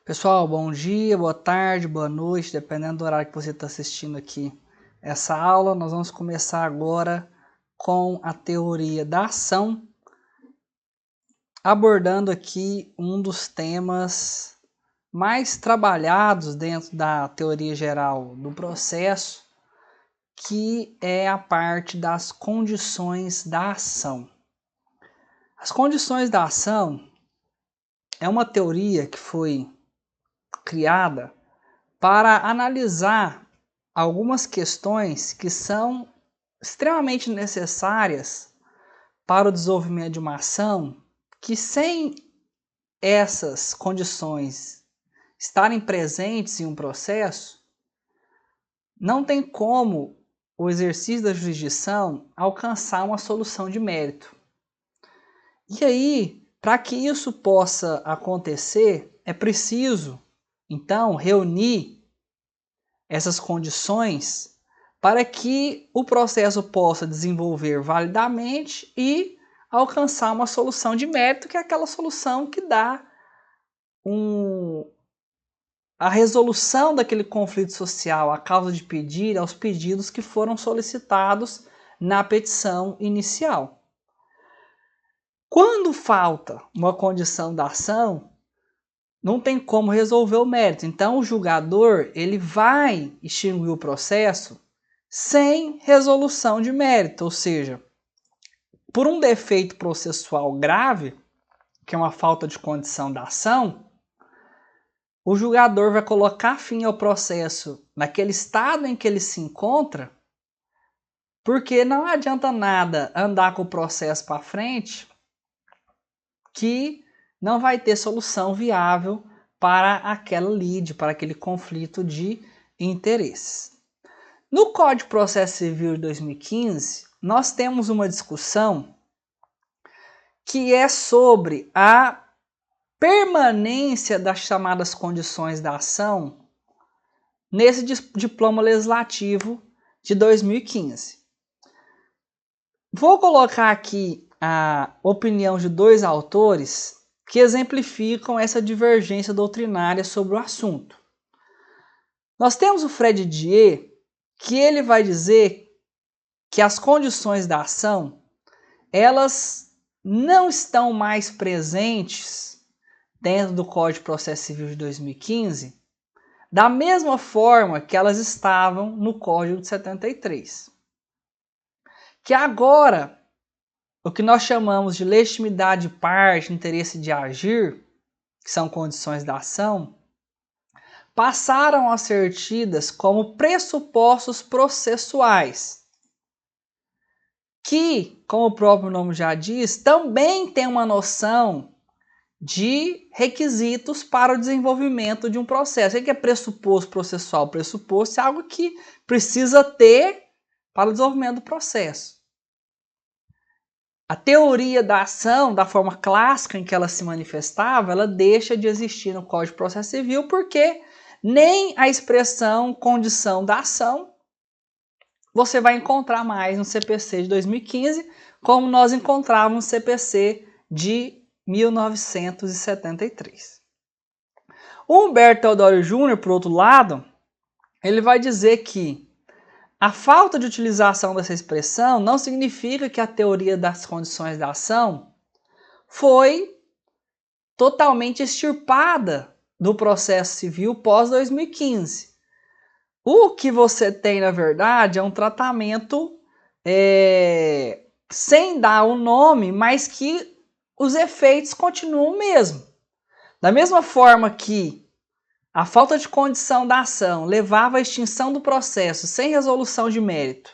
Pessoal, bom dia, boa tarde, boa noite, dependendo do horário que você está assistindo aqui essa aula. Nós vamos começar agora com a teoria da ação, abordando aqui um dos temas mais trabalhados dentro da teoria geral do processo, que é a parte das condições da ação. As condições da ação é uma teoria que foi criada para analisar algumas questões que são extremamente necessárias para o desenvolvimento de uma ação, que sem essas condições estarem presentes em um processo, não tem como o exercício da jurisdição alcançar uma solução de mérito. E aí, para que isso possa acontecer, é preciso, então, reunir essas condições para que o processo possa desenvolver validamente e alcançar uma solução de mérito, que é aquela solução que dá a resolução daquele conflito social, a causa de pedir, aos pedidos que foram solicitados na petição inicial. Quando falta uma condição da ação, não tem como resolver o mérito. Então, o julgador ele vai extinguir o processo sem resolução de mérito, ou seja, por um defeito processual grave, que é uma falta de condição da ação, o julgador vai colocar fim ao processo naquele estado em que ele se encontra, porque não adianta nada andar com o processo para frente que não vai ter solução viável para aquela lide, para aquele conflito de interesses. No Código de Processo Civil de 2015, nós temos uma discussão que é sobre a permanência das chamadas condições da ação nesse diploma legislativo de 2015. Vou colocar aqui a opinião de dois autores que exemplificam essa divergência doutrinária sobre o assunto. Nós temos o Fred Dier, que ele vai dizer que as condições da ação, elas não estão mais presentes dentro do Código de Processo Civil de 2015, da mesma forma que elas estavam no Código de 73. Que agora, o que nós chamamos de legitimidade de parte, interesse de agir, que são condições da ação, passaram a ser tidas como pressupostos processuais, que, como o próprio nome já diz, também tem uma noção de requisitos para o desenvolvimento de um processo. O que é pressuposto processual? Pressuposto é algo que precisa ter para o desenvolvimento do processo. A teoria da ação, da forma clássica em que ela se manifestava, ela deixa de existir no Código de Processo Civil porque nem a expressão condição da ação você vai encontrar mais no CPC de 2015, como nós encontrávamos no CPC de 1973. O Humberto Teodoro Júnior, por outro lado, ele vai dizer que a falta de utilização dessa expressão não significa que a teoria das condições da ação foi totalmente extirpada do processo civil pós-2015. O que você tem, na verdade, é um tratamento sem dar o nome, mas que os efeitos continuam o mesmo. Da mesma forma que a falta de condição da ação levava à extinção do processo sem resolução de mérito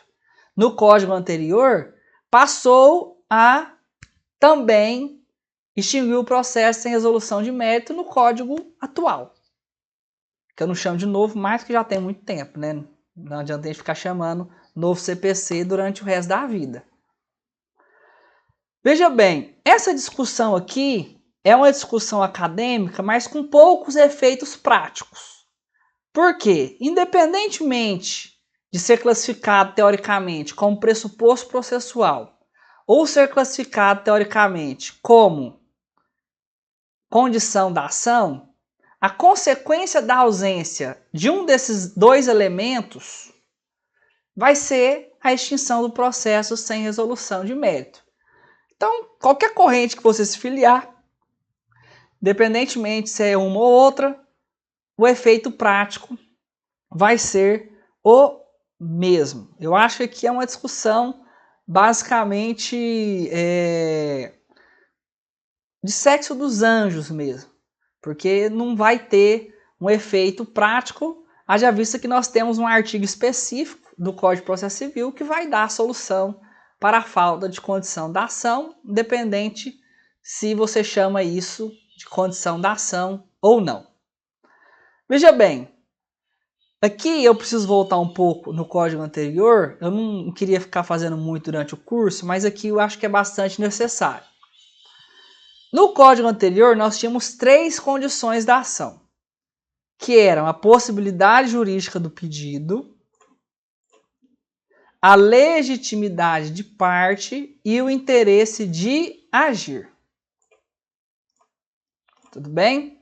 no código anterior, passou a também extinguir o processo sem resolução de mérito no código atual. Que eu não chamo de novo mais, que já tem muito tempo, né? Não adianta a gente ficar chamando novo CPC durante o resto da vida. Veja bem, essa discussão aqui é uma discussão acadêmica, mas com poucos efeitos práticos. Por quê? Independentemente de ser classificado teoricamente como pressuposto processual ou ser classificado teoricamente como condição da ação, a consequência da ausência de um desses dois elementos vai ser a extinção do processo sem resolução de mérito. Então, qualquer corrente que você se filiar, independentemente se é uma ou outra, o efeito prático vai ser o mesmo. Eu acho que aqui é uma discussão basicamente de sexo dos anjos mesmo, porque não vai ter um efeito prático, haja vista que nós temos um artigo específico do Código de Processo Civil que vai dar a solução para a falta de condição da ação, independente se você chama isso de condição da ação ou não. Veja bem, aqui eu preciso voltar um pouco no código anterior, eu não queria ficar fazendo muito durante o curso, mas aqui eu acho que é bastante necessário. No código anterior, nós tínhamos 3 condições da ação, que eram a possibilidade jurídica do pedido, a legitimidade de parte e o interesse de agir. Tudo bem?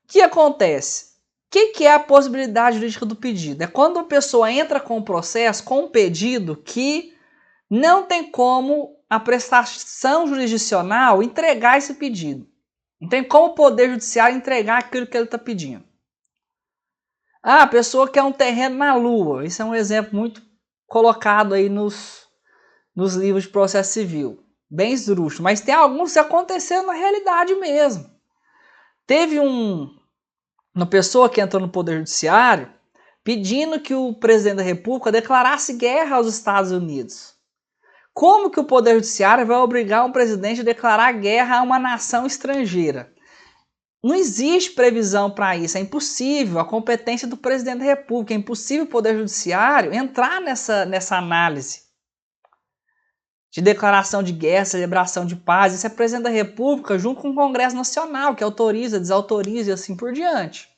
O que acontece? O que é a possibilidade jurídica do pedido? É quando a pessoa entra com um processo, com um pedido que não tem como a prestação jurisdicional entregar esse pedido. Não tem como o Poder Judiciário entregar aquilo que ele está pedindo. Ah, a pessoa quer um terreno na Lua. Isso é um exemplo muito colocado aí nos livros de processo civil. Bem esdrúxulo. Mas tem alguns que aconteceram na realidade mesmo. Teve uma pessoa que entrou no Poder Judiciário pedindo que o presidente da República declarasse guerra aos Estados Unidos. Como que o Poder Judiciário vai obrigar um presidente a declarar guerra a uma nação estrangeira? Não existe previsão para isso, é impossível. A competência do presidente da República, é impossível o Poder Judiciário entrar nessa análise de declaração de guerra, celebração de paz. Isso é presidente da República junto com o Congresso Nacional, que autoriza, desautoriza e assim por diante.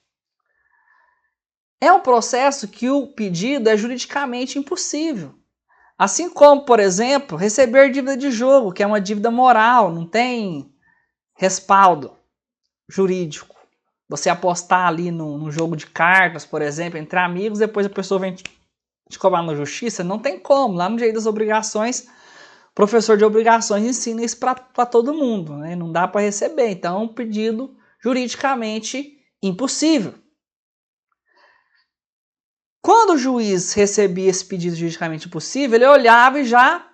É um processo que o pedido é juridicamente impossível. Assim como, por exemplo, receber dívida de jogo, que é uma dívida moral, não tem respaldo jurídico. Você apostar ali num jogo de cartas, por exemplo, entre amigos, depois a pessoa vem te cobrar na justiça, não tem como. Lá no Direito das Obrigações, o professor de obrigações ensina isso para todo mundo, né? Não dá para receber. Então, é um pedido juridicamente impossível. Quando o juiz recebia esse pedido juridicamente impossível, ele olhava e já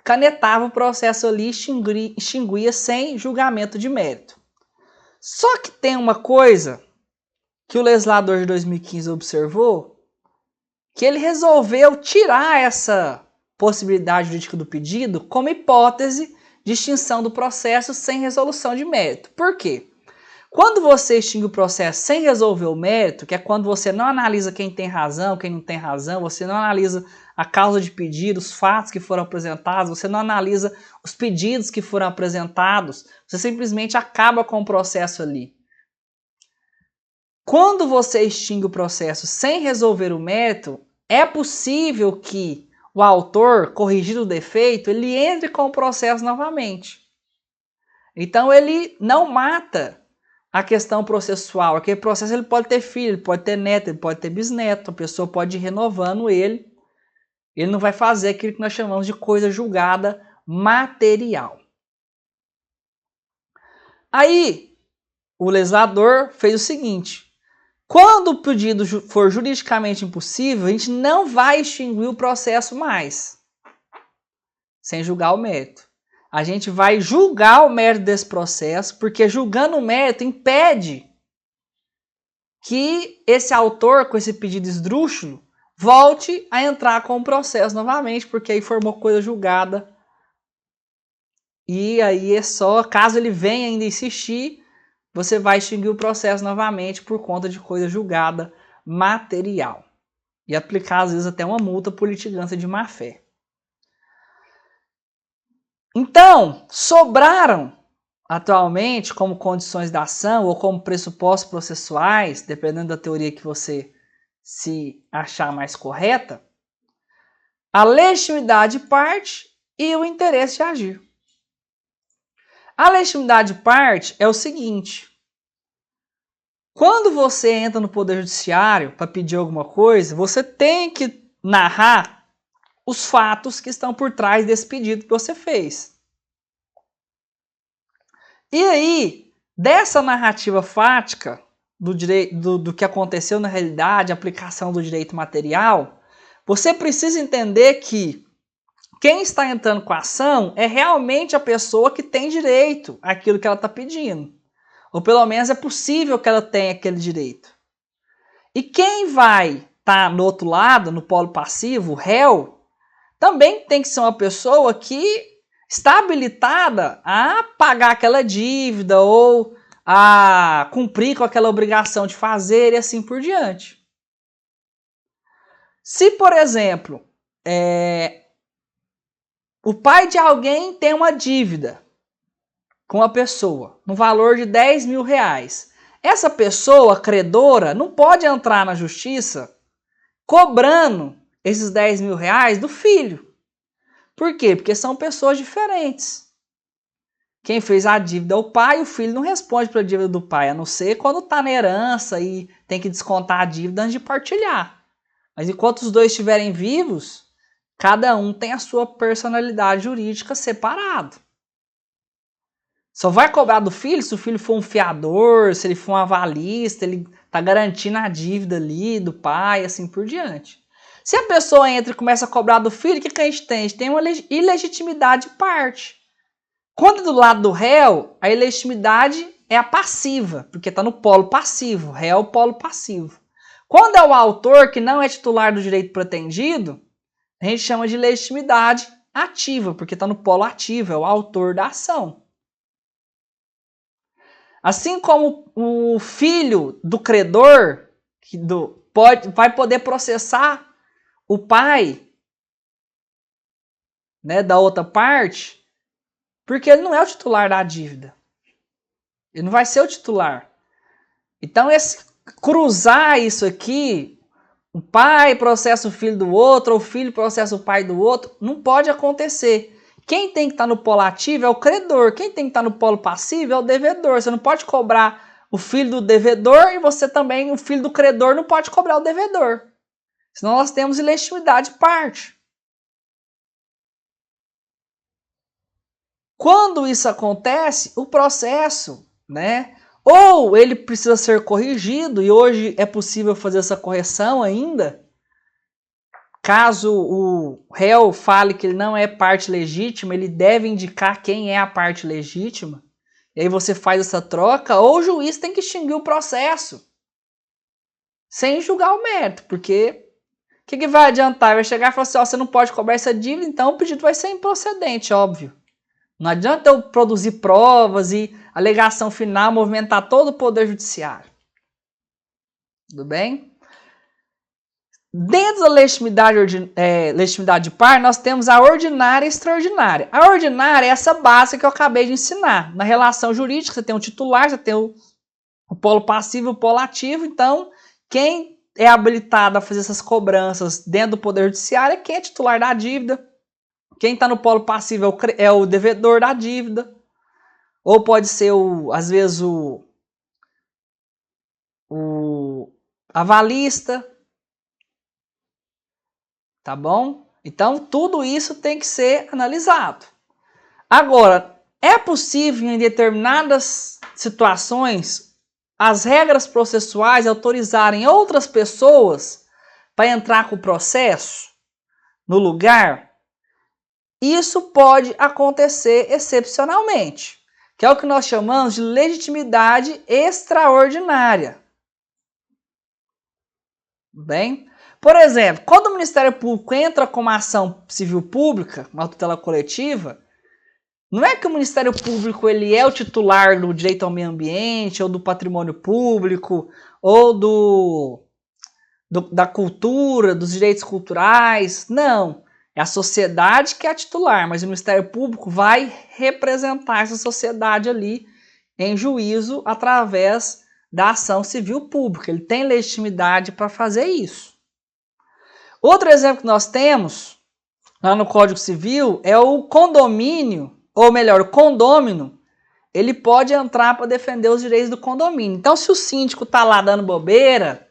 canetava o processo ali e extinguia sem julgamento de mérito. Só que tem uma coisa que o legislador de 2015 observou, que ele resolveu tirar essa possibilidade jurídica do pedido como hipótese de extinção do processo sem resolução de mérito. Por quê? Quando você extingue o processo sem resolver o mérito, que é quando você não analisa quem tem razão, quem não tem razão, você não analisa a causa de pedido, os fatos que foram apresentados, você não analisa os pedidos que foram apresentados, você simplesmente acaba com o processo ali. Quando você extingue o processo sem resolver o mérito, é possível que o autor, corrigido o defeito, ele entre com o processo novamente. Então ele não mata a questão processual. Aquele processo ele pode ter filho, ele pode ter neto, ele pode ter bisneto, a pessoa pode ir renovando ele. Ele não vai fazer aquilo que nós chamamos de coisa julgada material. Aí, o legislador fez o seguinte: quando o pedido for juridicamente impossível, a gente não vai extinguir o processo mais, sem julgar o mérito. A gente vai julgar o mérito desse processo, porque julgando o mérito impede que esse autor, com esse pedido esdrúxulo, volte a entrar com o processo novamente, porque aí formou coisa julgada. E aí é só, caso ele venha ainda insistir, você vai extinguir o processo novamente por conta de coisa julgada material. E aplicar, às vezes, até uma multa por litigância de má-fé. Então, sobraram atualmente como condições da ação ou como pressupostos processuais, dependendo da teoria que você se achar mais correta, a legitimidade de parte e o interesse de agir. A legitimidade de parte é o seguinte: Quando você entra no Poder Judiciário para pedir alguma coisa, você tem que narrar os fatos que estão por trás desse pedido que você fez. E aí, dessa narrativa fática do que aconteceu na realidade, aplicação do direito material, você precisa entender que quem está entrando com a ação é realmente a pessoa que tem direito àquilo que ela está pedindo. Ou pelo menos é possível que ela tenha aquele direito. E quem vai estar no outro lado, no polo passivo, o réu, também tem que ser uma pessoa que está habilitada a pagar aquela dívida ou a cumprir com aquela obrigação de fazer e assim por diante. Se, por exemplo, o pai de alguém tem uma dívida com a pessoa no valor de 10 mil reais, essa pessoa credora não pode entrar na justiça cobrando esses 10 mil reais do filho. Por quê? Porque são pessoas diferentes. Quem fez a dívida é o pai, o filho não responde pela dívida do pai, a não ser quando está na herança e tem que descontar a dívida antes de partilhar. Mas enquanto os dois estiverem vivos, cada um tem a sua personalidade jurídica separado. Só vai cobrar do filho se o filho for um fiador, se ele for um avalista, ele está garantindo a dívida ali do pai, assim por diante. Se a pessoa entra e começa a cobrar do filho, o que a gente tem? A gente tem uma ilegitimidade de parte. Quando é do lado do réu, a ilegitimidade é a passiva, porque está no polo passivo, réu é o polo passivo. Quando é o autor que não é titular do direito pretendido, a gente chama de legitimidade ativa, porque está no polo ativo, é o autor da ação. Assim como o filho do credor vai poder processar o pai, né, da outra parte, porque ele não é o titular da dívida. Ele não vai ser o titular. Então, cruzar isso aqui, o pai processa o filho do outro, ou o filho processa o pai do outro, não pode acontecer. Quem tem que estar no polo ativo é o credor. Quem tem que estar no polo passivo é o devedor. Você não pode cobrar o filho do devedor e você também, o filho do credor, não pode cobrar o devedor. Senão nós temos ilegitimidade de parte. Quando isso acontece, o processo, né? Ou ele precisa ser corrigido, e hoje é possível fazer essa correção ainda. Caso o réu fale que ele não é parte legítima, ele deve indicar quem é a parte legítima. E aí você faz essa troca, ou o juiz tem que extinguir o processo. Sem julgar o mérito, porque o que vai adiantar? Vai chegar e falar assim, ó, você não pode cobrar essa dívida, então o pedido vai ser improcedente, óbvio. Não adianta eu produzir provas e alegação final movimentar todo o poder judiciário. Tudo bem? Dentro da legitimidade de par, nós temos a ordinária e extraordinária. A ordinária é essa base que eu acabei de ensinar. Na relação jurídica, você tem um titular, você tem o polo passivo e o polo ativo. Então, quem é habilitado a fazer essas cobranças dentro do Poder Judiciário é quem é titular da dívida. Quem está no polo passivo é o devedor da dívida. Ou pode ser, às vezes, o avalista. Tá bom? Então, tudo isso tem que ser analisado. Agora, é possível em determinadas situações as regras processuais autorizarem outras pessoas para entrar com o processo no lugar? Isso pode acontecer excepcionalmente, que é o que nós chamamos de legitimidade extraordinária. Bem? Por exemplo, quando o Ministério Público entra com uma ação civil pública, uma tutela coletiva, não é que o Ministério Público ele é o titular do direito ao meio ambiente, ou do patrimônio público, ou da cultura, dos direitos culturais. Não. É a sociedade que é a titular, mas o Ministério Público vai representar essa sociedade ali em juízo através da ação civil pública. Ele tem legitimidade para fazer isso. Outro exemplo que nós temos lá no Código Civil é o condomínio, ou melhor, o condômino ele pode entrar para defender os direitos do condomínio. Então, se o síndico está lá dando bobeira,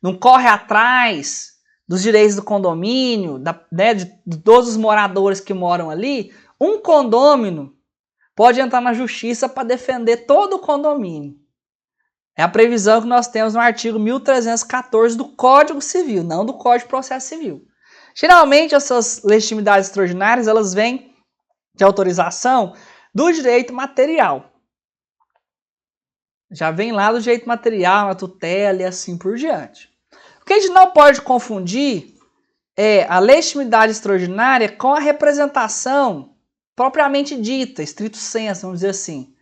não corre atrás dos direitos do condomínio, de todos os moradores que moram ali, um condômino pode entrar na justiça para defender todo o condomínio. É a previsão que nós temos no artigo 1314 do Código Civil, não do Código de Processo Civil. Geralmente, essas legitimidades extraordinárias, elas vêm de autorização do direito material. Já vem lá do direito material, na tutela e assim por diante. O que a gente não pode confundir é a legitimidade extraordinária com a representação propriamente dita, estrito sensu, vamos dizer assim.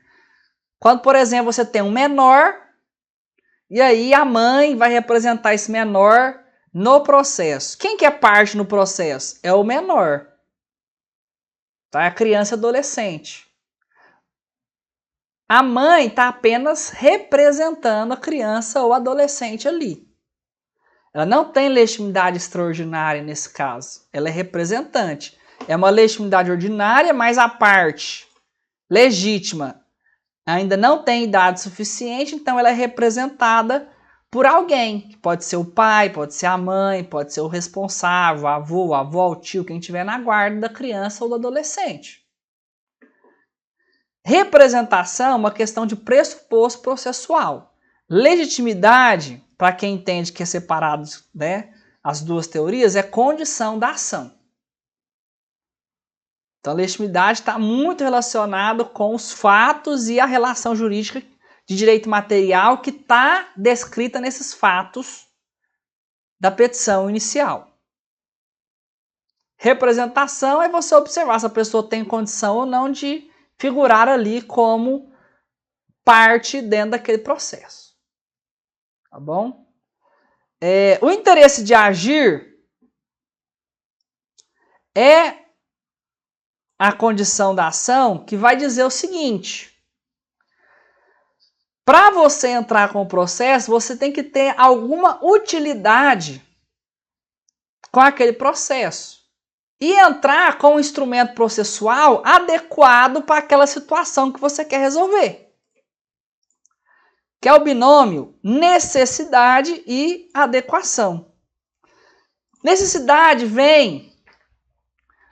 Quando, por exemplo, você tem um menor, e aí a mãe vai representar esse menor no processo. Quem que é parte no processo? É o menor. Tá? A criança e adolescente. A mãe está apenas representando a criança ou adolescente ali. Ela não tem legitimidade extraordinária nesse caso. Ela é representante. É uma legitimidade ordinária, mas a parte legítima ainda não tem idade suficiente, então ela é representada por alguém. Pode ser o pai, pode ser a mãe, pode ser o responsável, o avô, a avó, o tio, quem estiver na guarda da criança ou do adolescente. Representação é uma questão de pressuposto processual. Legitimidade, para quem entende que é separado, né, as duas teorias, é condição da ação. Então, a legitimidade está muito relacionada com os fatos e a relação jurídica de direito material que está descrita nesses fatos da petição inicial. Representação é você observar se a pessoa tem condição ou não de figurar ali como parte dentro daquele processo. Tá bom? O interesse de agir é a condição da ação que vai dizer o seguinte: para você entrar com o processo, você tem que ter alguma utilidade com aquele processo e entrar com um instrumento processual adequado para aquela situação que você quer resolver, que é o binômio necessidade e adequação. Necessidade vem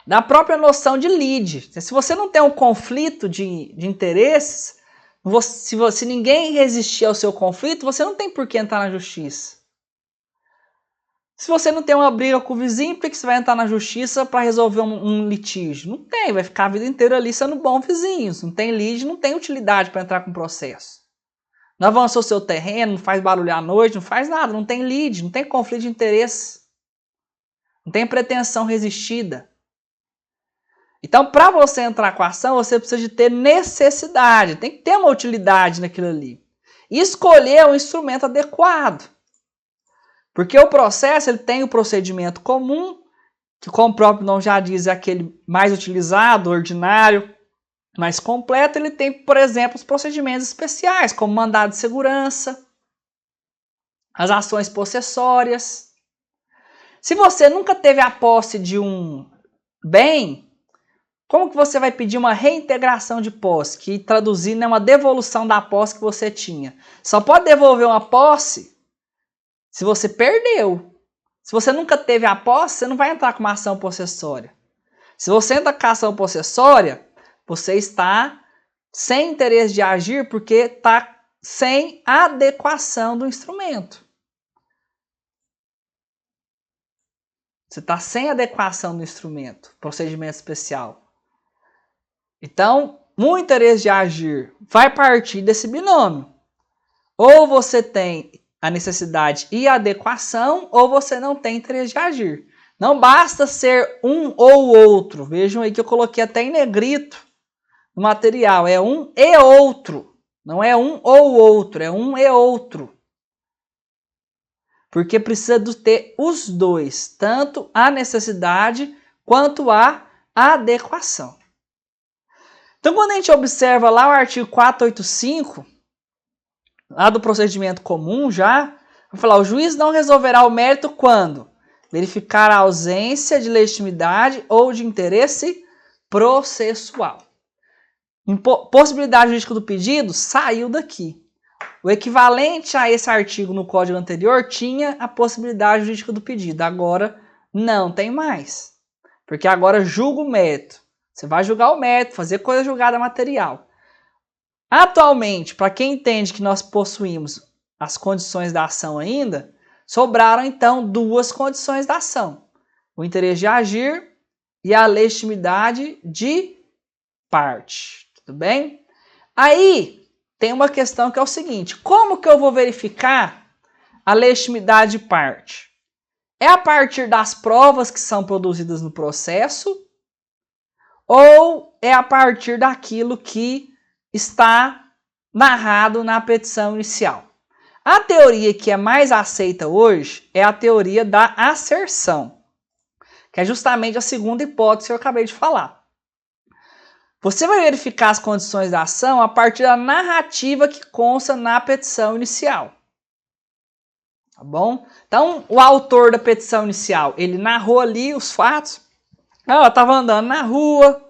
da própria noção de lide. Se você não tem um conflito de interesses, se ninguém resistir ao seu conflito, você não tem por que entrar na justiça. Se você não tem uma briga com o vizinho, por que você vai entrar na justiça para resolver um litígio? Não tem, vai ficar a vida inteira ali sendo bom vizinho. Se não tem lide, não tem utilidade para entrar com o processo. Não avançou seu terreno, não faz barulho à noite, não faz nada, não tem lide, não tem conflito de interesse. Não tem pretensão resistida. Então, para você entrar com a ação, você precisa de ter necessidade, tem que ter uma utilidade naquilo ali. E escolher um instrumento adequado. Porque o processo ele tem o procedimento comum, que como o próprio nome já diz, é aquele mais utilizado, ordinário, mais completo. Ele tem, por exemplo, os procedimentos especiais, como mandado de segurança, as ações possessórias. Se você nunca teve a posse de um bem, como que você vai pedir uma reintegração de posse, que traduzindo é uma devolução da posse que você tinha? Só pode devolver uma posse se você perdeu. Se você nunca teve a posse, você não vai entrar com uma ação possessória. Se você entra com a ação possessória, você está sem interesse de agir porque está sem adequação do instrumento. Você está sem adequação do instrumento, procedimento especial. Então, o interesse de agir vai partir desse binômio. Ou você tem a necessidade e a adequação, ou você não tem interesse de agir. Não basta ser um ou outro. Vejam aí que eu coloquei até em negrito no material. É um e outro. Não é um ou outro, é um e outro. Porque precisa ter os dois, tanto a necessidade quanto a adequação. Então, quando a gente observa lá o artigo 485, lá do procedimento comum já, vai falar, o juiz não resolverá o mérito quando verificar a ausência de legitimidade ou de interesse processual. Possibilidade jurídica do pedido saiu daqui. O equivalente a esse artigo no código anterior tinha a possibilidade jurídica do pedido. Agora não tem mais. Porque agora julga o mérito. Você vai julgar o mérito, fazer coisa julgada material. Atualmente, para quem entende que nós possuímos as condições da ação ainda, sobraram então duas condições da ação. O interesse de agir e a legitimidade de parte. Tudo bem? Aí tem uma questão que é o seguinte: como que eu vou verificar a legitimidade de parte? É a partir das provas que são produzidas no processo ou é a partir daquilo que está narrado na petição inicial? A teoria que é mais aceita hoje é a teoria da asserção, que é justamente a segunda hipótese que eu acabei de falar. Você vai verificar as condições da ação a partir da narrativa que consta na petição inicial. Tá bom? Então, o autor da petição inicial, ele narrou ali os fatos. Eu estava andando na rua,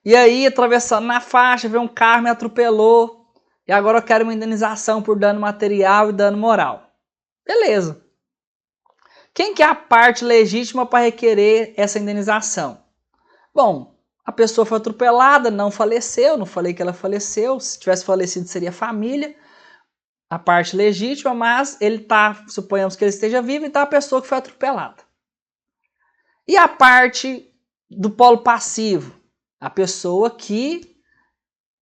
e aí, atravessando na faixa, veio um carro, me atropelou, e agora eu quero uma indenização por dano material e dano moral. Beleza. Quem que é a parte legítima para requerer essa indenização? Bom, a pessoa foi atropelada, não faleceu, não falei que ela faleceu, se tivesse falecido seria a família, a parte legítima, mas ele está, suponhamos que ele esteja vivo, então a pessoa que foi atropelada. E a parte do polo passivo? A pessoa que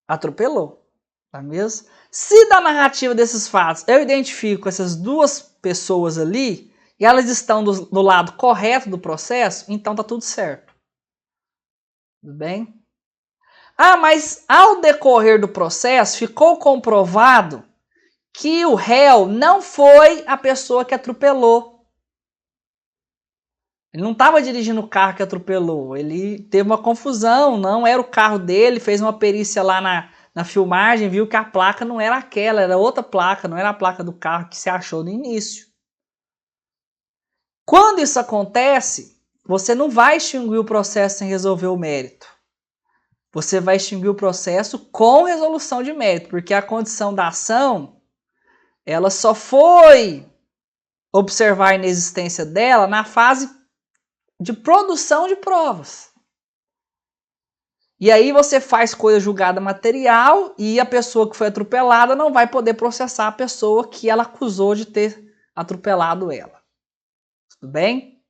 atropelou, não é mesmo? Se da narrativa desses fatos eu identifico essas duas pessoas ali, e elas estão do lado correto do processo, então tá tudo certo. Tudo bem? Ah, mas ao decorrer do processo ficou comprovado que o réu não foi a pessoa que atropelou. Ele não estava dirigindo o carro que atropelou, ele teve uma confusão, não era o carro dele, fez uma perícia lá na filmagem, viu que a placa não era aquela, era outra placa, não era a placa do carro que se achou no início. Quando isso acontece, você não vai extinguir o processo sem resolver o mérito. Você vai extinguir o processo com resolução de mérito, porque a condição da ação, ela só foi observar a inexistência dela na fase de produção de provas. E aí você faz coisa julgada material e a pessoa que foi atropelada não vai poder processar a pessoa que ela acusou de ter atropelado ela. Tudo bem?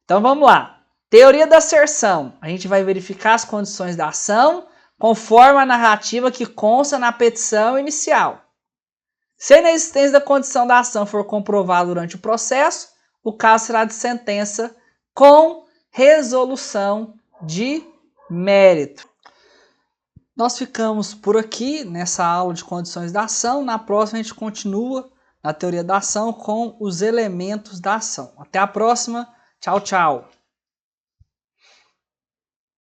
Então vamos lá. Teoria da asserção. A gente vai verificar as condições da ação conforme a narrativa que consta na petição inicial. Se a inexistência da condição da ação for comprovada durante o processo, o caso será de sentença com resolução de mérito. Nós ficamos por aqui nessa aula de condições da ação. Na próxima a gente continua na teoria da ação com os elementos da ação. Até a próxima. Tchau, tchau.